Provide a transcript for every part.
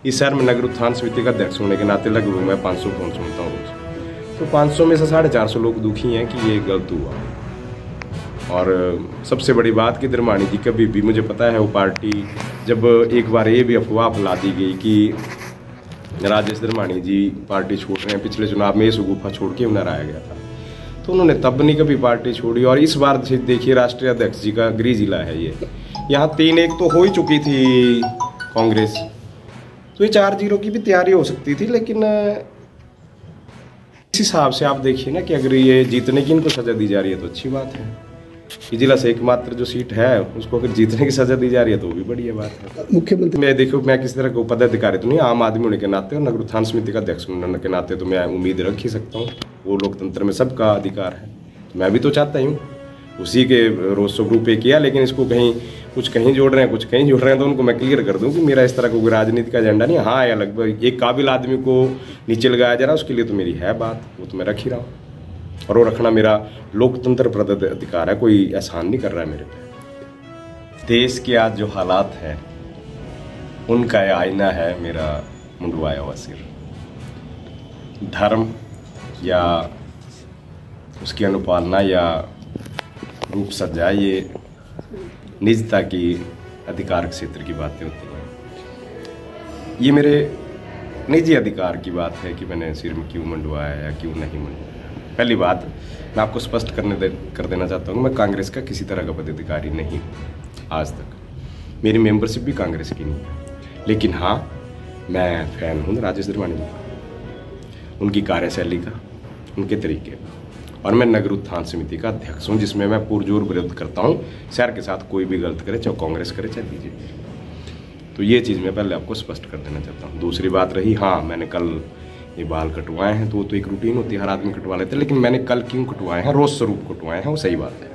इस शहर में नगर उत्थान समिति का अध्यक्ष होने के नाते लगभग मैं 500 फोन सुनता हूँ रोज। तो 500 में से 450 लोग दुखी हैं कि ये गलत हुआ। और सबसे बड़ी बात कि धर्माणी जी कभी भी, मुझे पता है वो पार्टी, जब एक बार ये भी अफवाह फैला दी गई कि राजेश धर्माणी जी पार्टी छोड़ रहे हैं, पिछले चुनाव में ये गुफा छोड़ के उन्हें हराया गया था, तो उन्होंने तब नहीं कभी पार्टी छोड़ी। और इस बार देखिए राष्ट्रीय अध्यक्ष जी का गृह जिला है ये, यहाँ 3-1 तो हो ही चुकी थी कांग्रेस, तो ये 4-0 की भी तैयारी हो सकती थी। लेकिन इस हिसाब से आप देखिए ना कि अगर ये जीतने की इनको सजा दी जा रही है तो अच्छी बात है। ये जिला से एकमात्र जो सीट है उसको अगर जीतने की सजा दी जा रही है तो वो भी बढ़िया बात है। मुख्यमंत्री मैं देखो, मैं किसी तरह का पदाधिकारी तो नहीं, आम आदमी होने के नाते और नगर उत्थान समिति का अध्यक्ष होने के नाते तो मैं उम्मीद रख ही सकता हूँ। वो लोकतंत्र में सबका अधिकार है, तो मैं भी तो चाहता हूँ उसी के रोज सो ग्रुप पे किया। लेकिन इसको कुछ कहीं जोड़ रहे हैं, कुछ कहीं जोड़ रहे हैं, तो उनको मैं क्लियर कर दूं कि मेरा इस तरह का कोई राजनीति का एजेंडा नहीं। हाँ, या लगभग एक काबिल आदमी को नीचे लगाया जा रहा है, उसके लिए तो मेरी है बात, वो तो मैं रख ही रहा हूँ, और वो रखना मेरा लोकतंत्र प्रदत्त अधिकार है, कोई एहसान नहीं कर रहा है मेरे पे। देश के आज जो हालात हैं उनका यह आईना है मेरा मुंडवाया हुआ सिर। धर्म या उसकी अनुपालना या रूप सज्जा, ये निजता की अधिकार क्षेत्र की बातें होती हैं। ये मेरे निजी अधिकार की बात है कि मैंने सिर में क्यों मंडवाया या क्यों नहीं मंडवाया। पहली बात मैं आपको स्पष्ट कर देना चाहता हूँ, मैं कांग्रेस का किसी तरह का पदाधिकारी नहीं हूँ आज तक, मेरी मेंबरशिप भी कांग्रेस की नहीं है। लेकिन हाँ, मैं फैन हूँ राजेश धर्माणी जी का, उनकी कार्यशैली का, उनके तरीके का, और मैं नगर उत्थान समिति का अध्यक्ष हूँ, जिसमें मैं पुरजोर विरोध करता हूँ शहर के साथ कोई भी गलत करे, चाहे कांग्रेस करे चाहे बीजेपी। तो ये चीज़ मैं पहले आपको स्पष्ट कर देना चाहता हूँ। दूसरी बात रही, हाँ मैंने कल ये बाल कटवाए हैं, तो वो तो एक रूटीन होती है, हर आदमी कटवा लेते हैं, लेकिन मैंने कल क्यों कटवाए हैं, रोज स्वरूप कटवाए हैं, वो सही बात है।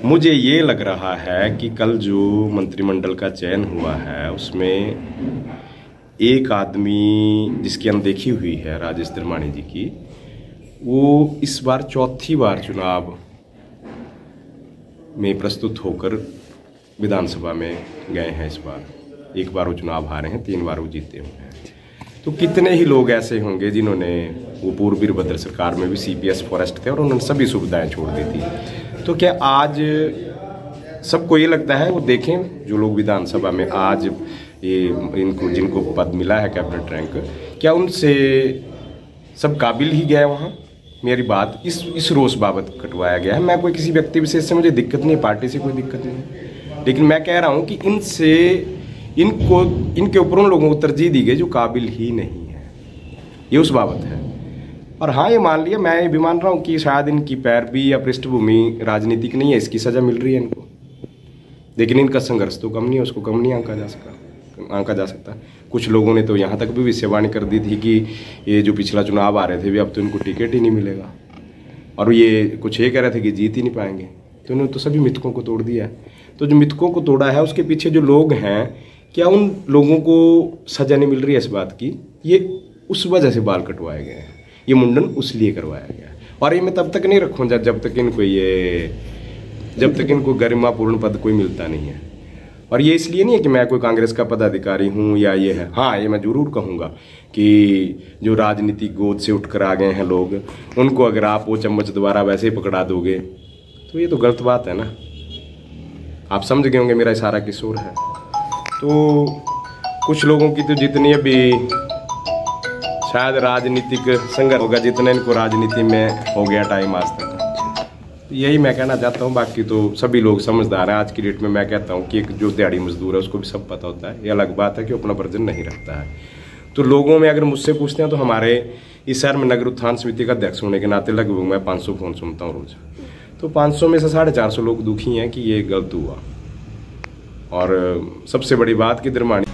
मुझे ये लग रहा है कि कल जो मंत्रिमंडल का चयन हुआ है उसमें एक आदमी जिसकी अनदेखी हुई है राजेश धर्माणी जी की, वो इस बार चौथी बार चुनाव में प्रस्तुत होकर विधानसभा में गए हैं। इस बार एक बार वो चुनाव हारे हैं, 3 बार वो जीते हुए हैं। तो कितने ही लोग ऐसे होंगे जिन्होंने, वो पूर्व वीरभद्र सरकार में भी CPS फॉरेस्ट थे और उन्होंने सभी सुविधाएं छोड़ दी थी। तो क्या आज सबको ये लगता है, वो देखें जो लोग विधानसभा में आज ये जिनको पद मिला है कैबिनेट रैंक, क्या उनसे सब काबिल ही गए वहाँ? मेरी बात इस रोष बाबत कटवाया गया है। मैं कोई किसी व्यक्ति विशेष से मुझे दिक्कत नहीं, पार्टी से कोई दिक्कत नहीं, लेकिन मैं कह रहा हूँ कि इनके ऊपर उन लोगों को तरजीह दी गई जो काबिल ही नहीं है, ये उस बाबत है। और हाँ, ये मान लिया, मैं ये भी मान रहा हूँ कि शायद इनकी पैरवी या पृष्ठभूमि राजनीतिक नहीं है, इसकी सजा मिल रही है इनको, लेकिन इनका संघर्ष तो कम नहीं है, उसको कम नहीं आंका जा सकता। कुछ लोगों ने तो यहाँ तक भी भविष्यवाणी कर दी थी कि ये जो पिछला चुनाव आ रहे थे भी अब तो इनको टिकट ही नहीं मिलेगा, और ये कुछ ये कह रहे थे कि जीत ही नहीं पाएंगे। तो उन्होंने तो सभी मिथकों को तोड़ दिया है। तो जो मिथकों को तोड़ा है उसके पीछे जो लोग हैं, क्या उन लोगों को सजा नहीं मिल रही है इस बात की? ये उस वजह से बाल कटवाए गए हैं, ये मुंडन उस लिए करवाया गया। और ये मैं तब तक नहीं रखूँगा जब तक इनको गरिमापूर्ण पद कोई मिलता नहीं है। और ये इसलिए नहीं है कि मैं कोई कांग्रेस का पदाधिकारी हूँ या ये है। हाँ, ये मैं जरूर कहूँगा कि जो राजनीतिक गोद से उठकर आ गए हैं लोग, उनको अगर आप वो चम्मच दोबारा वैसे ही पकड़ा दोगे तो ये तो गलत बात है ना। आप समझ गए होंगे मेरा इशारा किस ओर है। तो कुछ लोगों की तो जितनी अभी शायद राजनीतिक संघर्ष होगा, जितना इनको राजनीति में हो गया टाइम आज तक, यही मैं कहना चाहता हूँ। बाकी तो सभी लोग समझदार हैं। आज की डेट में मैं कहता हूँ कि एक जो दिहाड़ी मजदूर है उसको भी सब पता होता है। ये अलग बात है कि अपना वर्जन नहीं रखता है। तो लोगों में अगर मुझसे पूछते हैं तो हमारे इस शहर में नगर उत्थान समिति का अध्यक्ष होने के नाते लगभग मैं 500 फोन सुनता हूँ रोज। तो 500 में से 450 लोग दुखी हैं कि ये गलत हुआ। और सबसे बड़ी बात कि धर्माणी